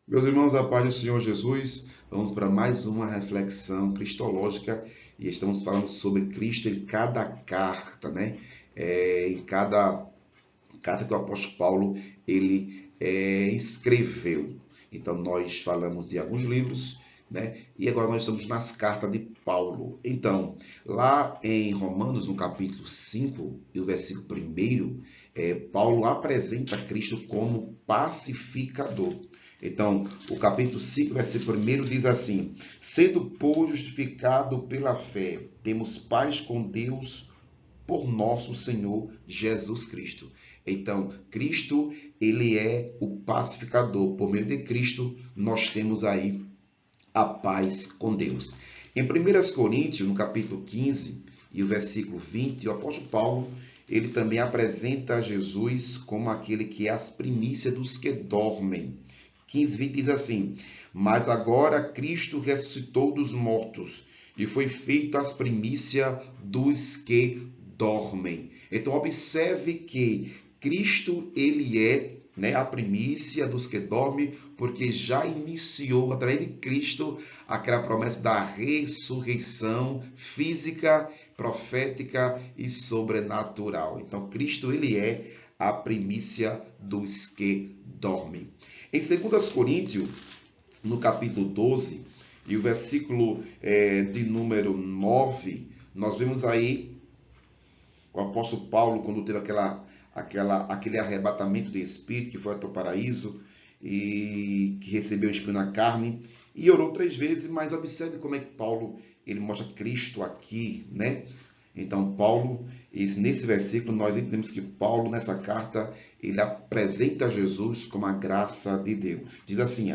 Meus irmãos, a paz do Senhor Jesus, vamos para mais uma reflexão cristológica e estamos falando sobre Cristo em cada carta, né? Em cada carta que o apóstolo Paulo ele escreveu. Então nós falamos de alguns livros, né? E agora nós estamos nas cartas de Paulo. Então, lá em Romanos, no capítulo 5 e o versículo 1, Paulo apresenta Cristo como pacificador. Então, o capítulo 5, versículo 1 diz assim: sendo, pois, justificado pela fé, temos paz com Deus por nosso Senhor Jesus Cristo. Então, Cristo, ele é o pacificador. Por meio de Cristo, nós temos aí a paz com Deus. Em 1 Coríntios, no capítulo 15 e o versículo 20, o apóstolo Paulo, ele também apresenta Jesus como aquele que é as primícias dos que dormem. 15, 20 diz assim: mas agora Cristo ressuscitou dos mortos e foi feito as primícias dos que dormem. Então observe que Cristo ele é, né, a primícia dos que dormem, porque já iniciou através de Cristo aquela promessa da ressurreição física, profética e sobrenatural. Então Cristo ele é a primícia dos que dormem. Em 2 Coríntios, no capítulo 12 e o versículo de número 9, nós vemos aí o apóstolo Paulo, quando teve aquele arrebatamento de espírito, que foi até o paraíso, e que recebeu o espinho na carne, e orou 3 vezes, mas observe como é que Paulo ele mostra Cristo aqui, né? Então, Paulo, nesse versículo, nós entendemos que Paulo, nessa carta, ele apresenta Jesus como a graça de Deus. Diz assim,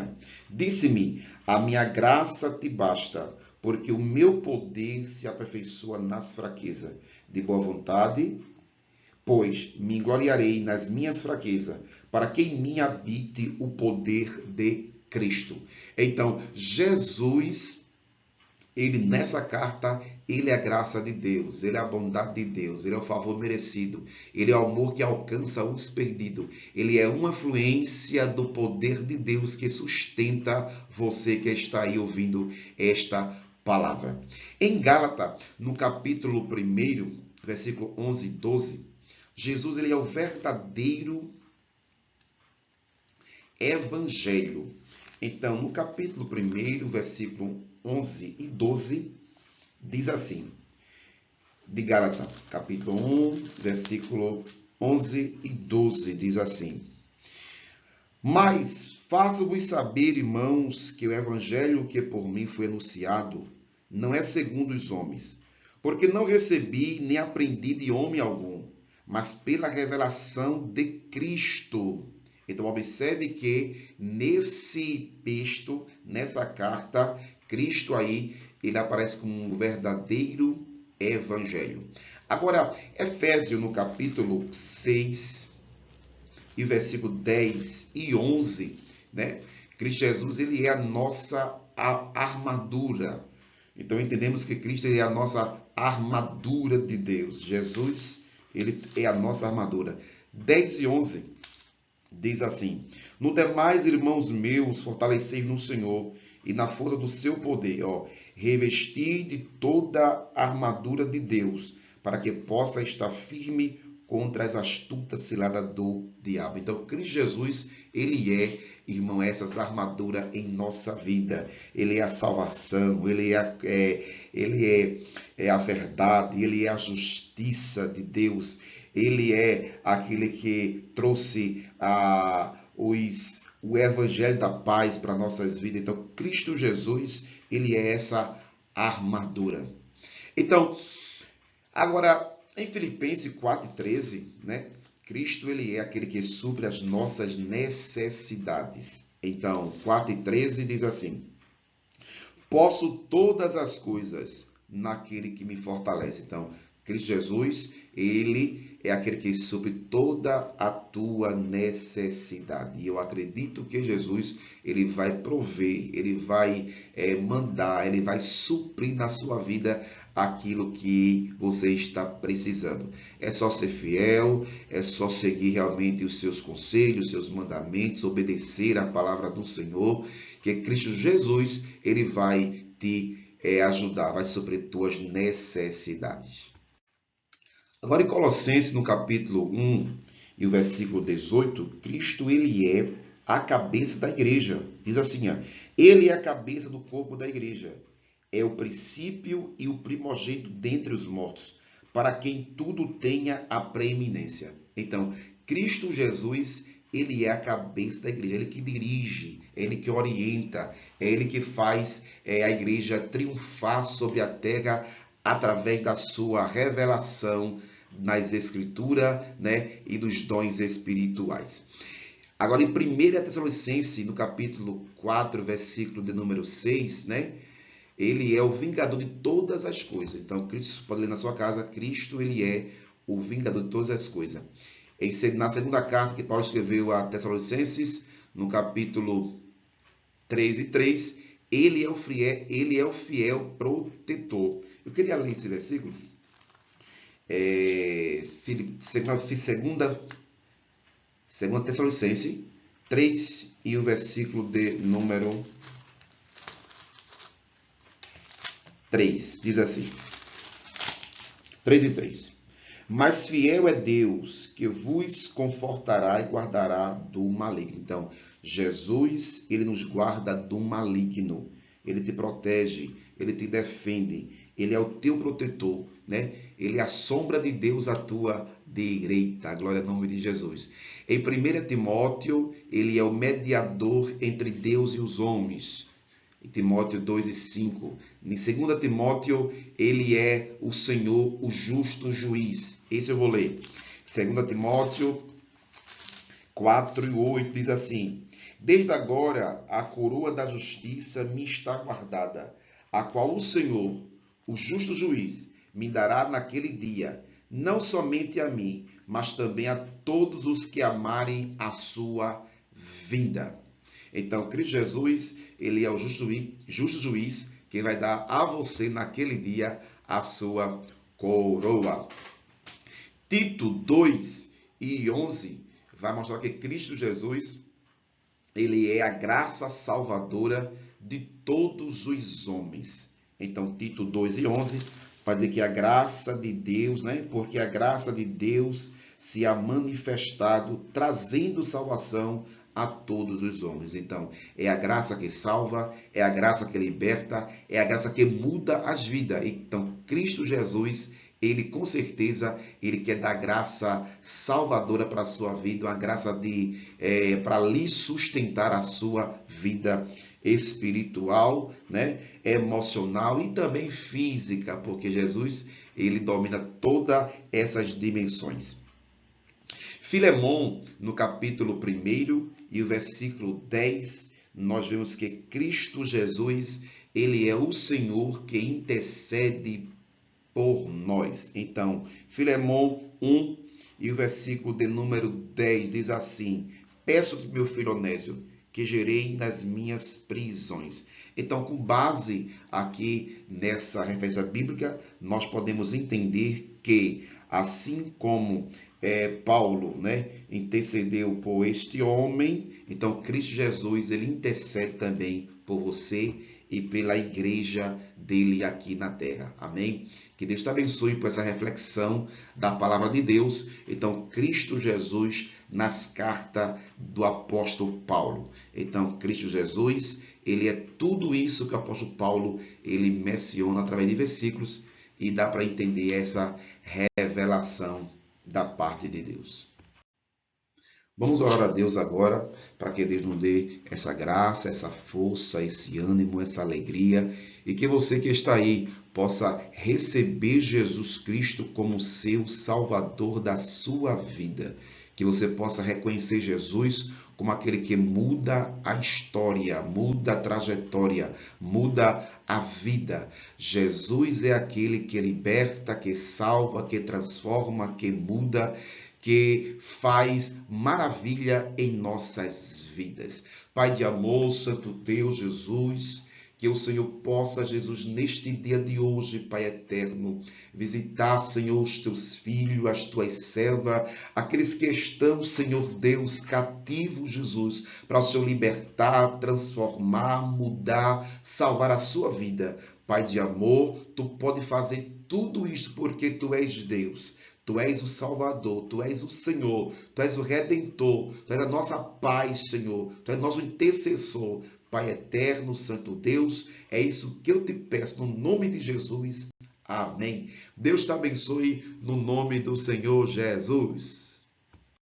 disse-me, a minha graça te basta, porque o meu poder se aperfeiçoa nas fraquezas. De boa vontade, pois me gloriarei nas minhas fraquezas, para que em mim habite o poder de Cristo. Então, Jesus, ele nessa carta, ele é a graça de Deus, ele é a bondade de Deus, ele é o favor merecido, ele é o amor que alcança os perdidos, ele é uma influência do poder de Deus que sustenta você que está aí ouvindo esta palavra. Em Gálatas, no capítulo 1, versículo 11 e 12, Jesus ele é o verdadeiro evangelho. Então, no capítulo 1, versículo 11 e 12, diz assim, de Gálatas, capítulo 1, versículo 11 e 12, diz assim: mas faço-vos saber, irmãos, que o evangelho que por mim foi anunciado não é segundo os homens, porque não recebi nem aprendi de homem algum, mas pela revelação de Cristo. Então observe que nesse texto, nessa carta, Cristo aí, ele aparece como um verdadeiro evangelho. Agora, Efésios no capítulo 6, e versículo 10 e 11, né? Cristo Jesus, ele é a nossa armadura. Então entendemos que Cristo ele é a nossa armadura de Deus. Jesus, ele é a nossa armadura. 10 e 11 diz assim: no demais, irmãos meus, fortalecei no Senhor e na força do seu poder, revestir de toda a armadura de Deus, para que possa estar firme contra as astutas ciladas do diabo. Então, Cristo Jesus, ele é, irmão, essas armaduras em nossa vida. Ele é a salvação, ele é a verdade, ele é a justiça de Deus. Ele é aquele que trouxe o evangelho da paz para nossas vidas. Então, Cristo Jesus, ele é essa armadura. Então, agora, em Filipenses 4:13, né? Cristo, ele é aquele que supre as nossas necessidades. Então, 4:13 diz assim: posso todas as coisas naquele que me fortalece. Então, Cristo Jesus, ele é aquele que supre toda a tua necessidade. E eu acredito que Jesus, ele vai prover, ele vai mandar, ele vai suprir na sua vida aquilo que você está precisando. É só ser fiel, é só seguir realmente os seus conselhos, os seus mandamentos, obedecer a palavra do Senhor, que Cristo Jesus, ele vai te ajudar, vai suprir tuas necessidades. Agora em Colossenses, no capítulo 1 e o versículo 18, Cristo, ele é a cabeça da igreja. Diz assim, ele é a cabeça do corpo da igreja. É o princípio e o primogênito dentre os mortos, para quem tudo tenha a preeminência. Então, Cristo Jesus, ele é a cabeça da igreja, ele que dirige, ele que orienta, é ele que faz a igreja triunfar sobre a terra através da sua revelação nas escrituras, né, e dos dons espirituais. Agora, em 1 Tessalonicenses, no capítulo 4, versículo de número 6, né, ele é o vingador de todas as coisas. Então, Cristo, pode ler na sua casa, Cristo, ele é o vingador de todas as coisas. Na segunda carta que Paulo escreveu a Tessalonicenses, no capítulo 3 e 3, ele é o fiel protetor. Eu queria ler esse versículo. Segunda Tessalonicenses 3 e o versículo de número 3. Diz assim, 3 e 3. Mas fiel é Deus, que vos confortará e guardará do maligno. Então, Jesus, ele nos guarda do maligno. Ele te protege, ele te defende, ele é o teu protetor, né? Ele é a sombra de Deus à tua direita. Glória ao nome de Jesus. Em 1 Timóteo, ele é o mediador entre Deus e os homens. Em Timóteo 2 e 5. Em 2 Timóteo, ele é o Senhor, o justo juiz. Esse eu vou ler. 2 Timóteo 4 e 8 diz assim: desde agora a coroa da justiça me está guardada, a qual o Senhor, o justo juiz, me dará naquele dia, não somente a mim, mas também a todos os que amarem a sua vinda. Então, Cristo Jesus, ele é o justo juiz que vai dar a você naquele dia a sua coroa. Tito 2 e 11 vai mostrar que Cristo Jesus, ele é a graça salvadora de todos os homens. Então, Tito 2 e 11 vai dizer que a graça de Deus, né? Porque a graça de Deus se há manifestado, trazendo salvação a todos os homens. Então, é a graça que salva, é a graça que liberta, é a graça que muda as vidas. Então, Cristo Jesus, ele com certeza, ele quer dar graça salvadora para a sua vida, uma graça para lhe sustentar a sua vida espiritual, né, emocional e também física, porque Jesus, ele domina todas essas dimensões. Filemão, no capítulo 1 e o versículo 10, nós vemos que Cristo Jesus, ele é o Senhor que intercede por nós. Então, Filemão 1 e o versículo de número 10 diz assim: peço-te, meu filho Onésio, que gerei nas minhas prisões. Então, com base aqui nessa referência bíblica, nós podemos entender que, assim como Paulo, né, intercedeu por este homem, então Cristo Jesus, ele intercede também por você e pela igreja dele aqui na terra. Amém? Que Deus te abençoe por essa reflexão da palavra de Deus. Então, Cristo Jesus nas cartas do apóstolo Paulo. Então, Cristo Jesus, ele é tudo isso que o apóstolo Paulo, ele menciona através de versículos e dá para entender essa revelação da parte de Deus. Vamos orar a Deus agora, para que Deus nos dê essa graça, essa força, esse ânimo, essa alegria, e que você que está aí possa receber Jesus Cristo como seu Salvador da sua vida. Que você possa reconhecer Jesus como aquele que muda a história, muda a trajetória, muda a vida. Jesus é aquele que liberta, que salva, que transforma, que muda, que faz maravilha em nossas vidas. Pai de amor, Santo Deus, Jesus, que o Senhor possa, Jesus, neste dia de hoje, Pai eterno, visitar, Senhor, os teus filhos, as tuas servas, aqueles que estão, Senhor Deus, cativos, Jesus, para o Senhor libertar, transformar, mudar, salvar a sua vida. Pai de amor, tu pode fazer tudo isso porque tu és Deus. Tu és o Salvador, Tu és o Senhor, Tu és o Redentor, Tu és a nossa paz, Senhor, Tu és nosso intercessor. Pai eterno, Santo Deus, é isso que eu te peço, no nome de Jesus. Amém. Deus te abençoe, no nome do Senhor Jesus.